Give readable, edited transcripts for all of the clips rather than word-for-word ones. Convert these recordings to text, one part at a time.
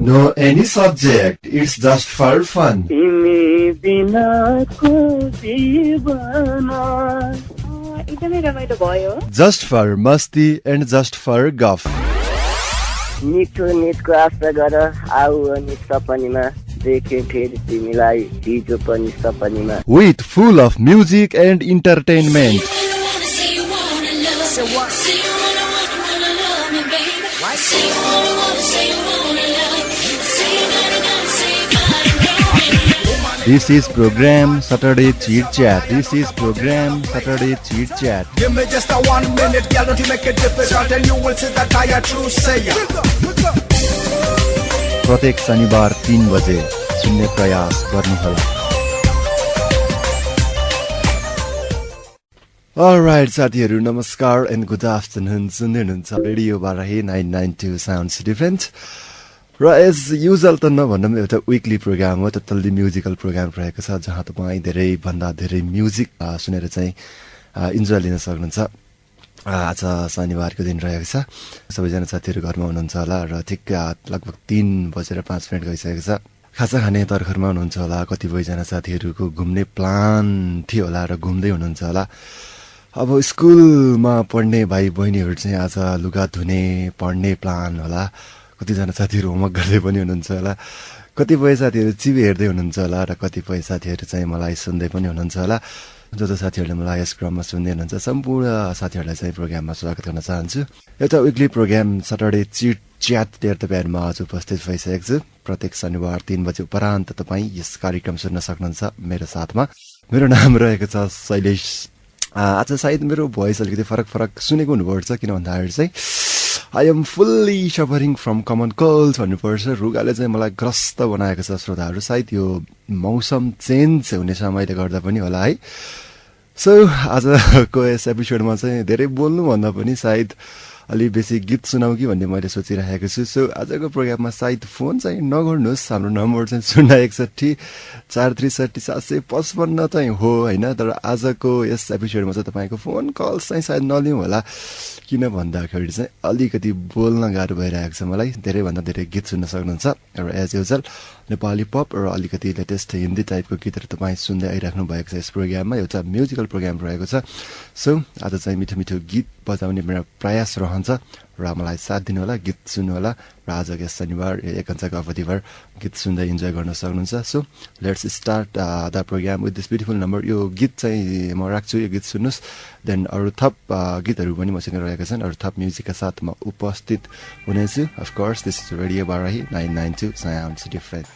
No any subject, it's just for fun. तिमी बिनाको जीवनमा एकदमै रमाइलो भयो. Just for masti and just for guff. मिठो नितको आशा गर आऊ अनि सपनीमा देखे फेरि तिमीलाई हिजो पनि सपनीमा. With full of music and entertainment. This is program Saturday Chit Chat. This is program Saturday Chit Chat. Give me just a 1 minute, girl, don't you make it difficult, and you will see that I am true sayer. प्रत्येक शनिबार 3 बजे सुन्ने प्रयास गर्नुहोला. Alright, साथीहरू नमस्कार and good afternoon. सुन्दै हुनुहुन्छ रेडियो बाराही 992 Sounds Different. र एज युजल त नभन्दा एउटा विकली प्रोग्राम हो, टोटल्ली म्युजिकल प्रोग्राम रहेको छ, जहाँ तपाईँ धेरैभन्दा धेरै म्युजिक सुनेर चाहिँ इन्जोय लिन सक्नुहुन्छ. आज शनिबारको दिन रहेको छ. सबैजना साथीहरू घरमा हुनुहुन्छ होला र ठिक लगभग 3:05 गइसकेको छ. खाजा खाने तर्खरमा हुनुहुन्छ होला. कतिपयजना साथीहरूको घुम्ने प्लान थियो होला र घुम्दै हुनुहुन्छ होला. अब स्कुलमा पढ्ने भाइ बहिनीहरू चाहिँ आज लुगा धुने पढ्ने प्लान होला. कतिजना साथीहरू होमवर्क गर्दै पनि हुनुहुन्छ होला. कतिपय साथीहरू टिभी हेर्दै हुनुहुन्छ होला र कतिपय साथीहरू चाहिँ मलाई सुन्दै पनि हुनुहुन्छ होला. जो साथीहरूले मलाई यस क्रममा सुन्दै हुनुहुन्छ सम्पूर्ण साथीहरूलाई चाहिँ प्रोग्राममा स्वागत गर्न चाहन्छु. एउटा विकली प्रोग्राम सटरडे चिट च्याट लिएर तपाईँहरूमा आज उपस्थित भइसकेको छु. प्रत्येक शनिबार 3 बजे उपरान्त तपाईँ यस कार्यक्रम सुन्न सक्नुहुन्छ मेरो साथमा. मेरो नाम रहेको छ शैलेश. आज सायद मेरो भोइस अलिकति फरक सुनेको हुनुपर्छ, किन भन्दाखेरि चाहिँ I am fully suffering from common colds भन्नुपर्छ. रुगाले चाहिँ मलाई ग्रस्त बनाएको छ श्रोताहरू. सायद यो मौसम चेन्ज हुने समयले गर्दा पनि होला है. सो आजको यस एपिसोडमा चाहिँ धेरै बोल्नुभन्दा पनि सायद अलि बेसी गीत सुनाऊ कि भन्ने मैले सोचिरहेको छु. सो आजको प्रोग्राममा सायद फोन चाहिँ नगर्नुहोस्. हाम्रो नम्बर चाहिँ 061 463 755 चाहिँ हो होइन. तर आजको यस एपिसोडमा चाहिँ तपाईँको फोन कल्स चाहिँ सायद नलिउँ होला. किन भन्दाखेरि चाहिँ अलिकति बोल्न गाह्रो भइरहेको छ मलाई. धेरैभन्दा धेरै गीत सुन्न सक्नुहुन्छ र एज युजल नेपाली पप र अलिकति लेटेस्ट हिन्दी टाइपको गीतहरू तपाईँ सुन्दै आइराख्नु भएको छ. यस प्रोग्राममा एउटा म्युजिकल प्रोग्राम रहेको छ. सो आज चाहिँ मिठो मिठो गीत बजाउने मेरो प्रयास रहन्छ र मलाई साथ दिनुहोला, गीत सुन्नुहोला र आजको यस शनिबार 1 घन्टाको अवधिभर गीत सुन्दै इन्जोय गर्न सक्नुहुन्छ. So let's start the program with this beautiful number. यो गीत चाहिँ म राख्छु, यो गीत सुन्नुहोस्. देन अरू थप गीतहरू पनि मसँग रहेका छन्. अरू थप म्युजिकका साथ म उपस्थित हुनेछु. Of course this is radio Barahi 992 sounds different.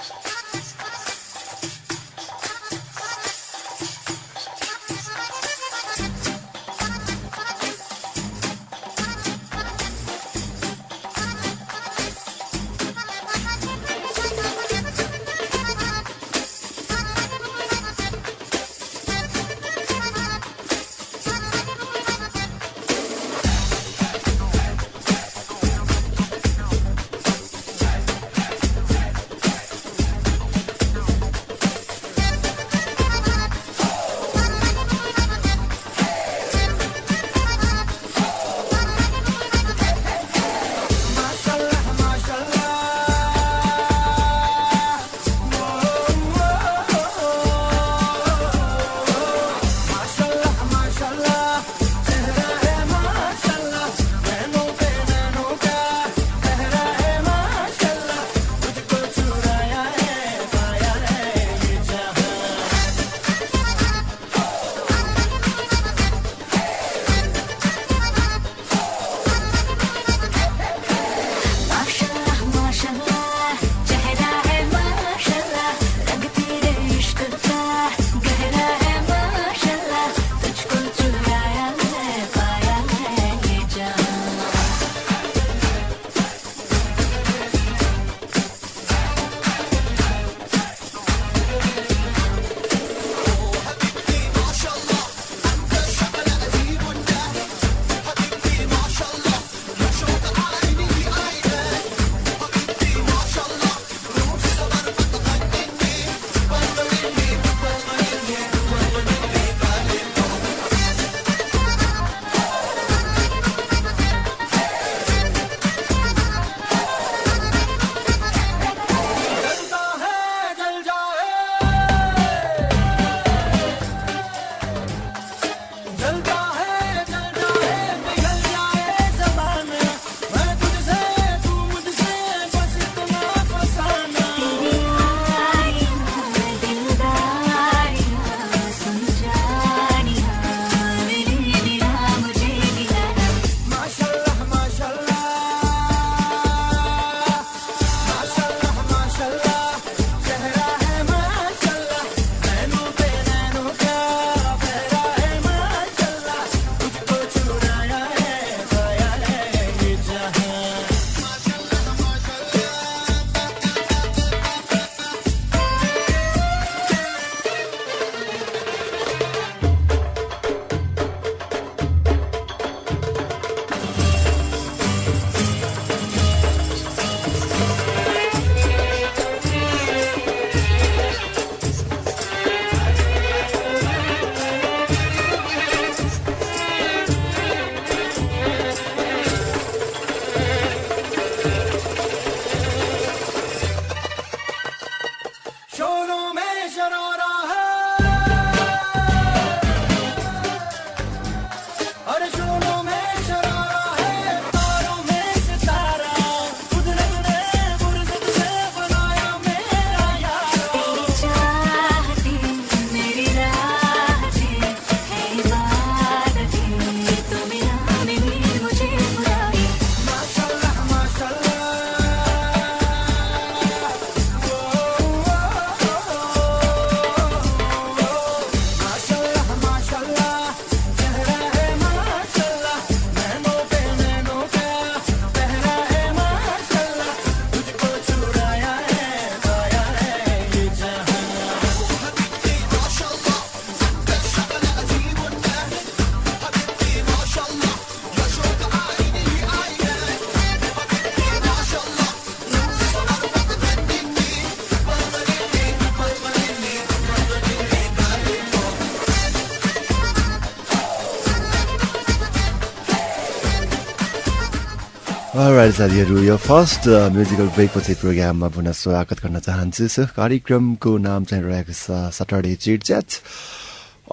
All right साथीहरू, यो फर्स्ट म्युजिकल ब्रेकपछि प्रोग्राममा पुनः स्वागत गर्न चाहन्छु। सो कार्यक्रमको नाम चाहिँ रहेको छ सटरडे चिट च्याट।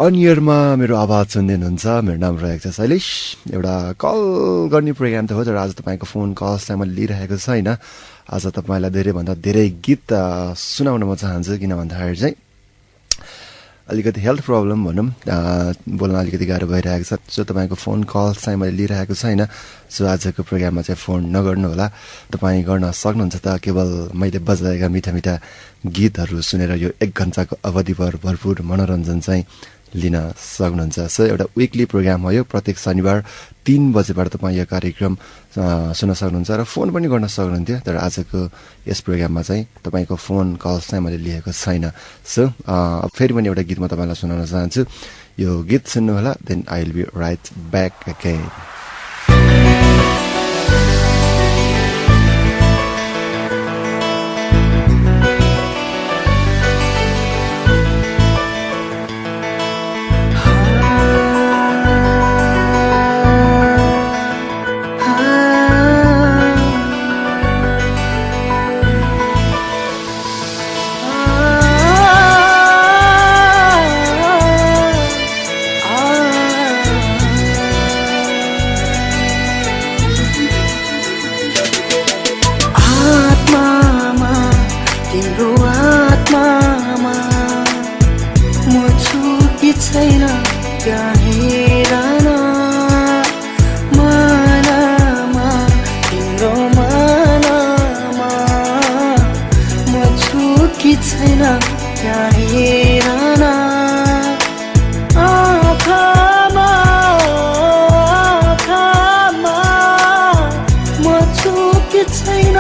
अन इयरमा मेरो आवाज सुन्दै हुनुहुन्छ। मेरो नाम रहेको छ शैलेश। एउटा कल गर्ने प्रोग्राम त हो, तर आज तपाईँको फोन कल्स चाहिँ मैले लिइरहेको छैन। आज तपाईँलाई धेरैभन्दा धेरै गीत सुनाउन म चाहन्छु, किन भन्दाखेरि चाहिँ अलिकति हेल्थ प्रब्लम भनौँ, बोल्न अलिकति गाह्रो भइरहेको छ। सो तपाईँको फोन कल्स चाहिँ मैले लिइरहेको छैन। सो आजको प्रोग्राममा चाहिँ फोन नगर्नु होला। तपाईँ गर्न सक्नुहुन्छ त केवल मैले बजाएका मिठा मिठा गीतहरू सुनेर यो 1 घन्टाको अवधिभर भरपुर मनोरञ्जन चाहिँ लिन सक्नुहुन्छ। सो एउटा विकली प्रोग्राम हो यो। प्रत्येक शनिबार 3 बजेबाट तपाईँ यो कार्यक्रम सुन्न सक्नुहुन्छ र फोन पनि गर्न सक्नुहुन्थ्यो, तर आजको यस प्रोग्राममा चाहिँ तपाईँको फोन कल्स चाहिँ मैले लिएको छैन। सो फेरि पनि एउटा गीत म तपाईँलाई सुनाउन चाहन्छु। यो गीत सुन्नुहोला, then I will be right back again. छैन हेरन मनमा तिम्रो मनमा म छु कि छैन हेरन आँखामा आँखामा म छु कि छैन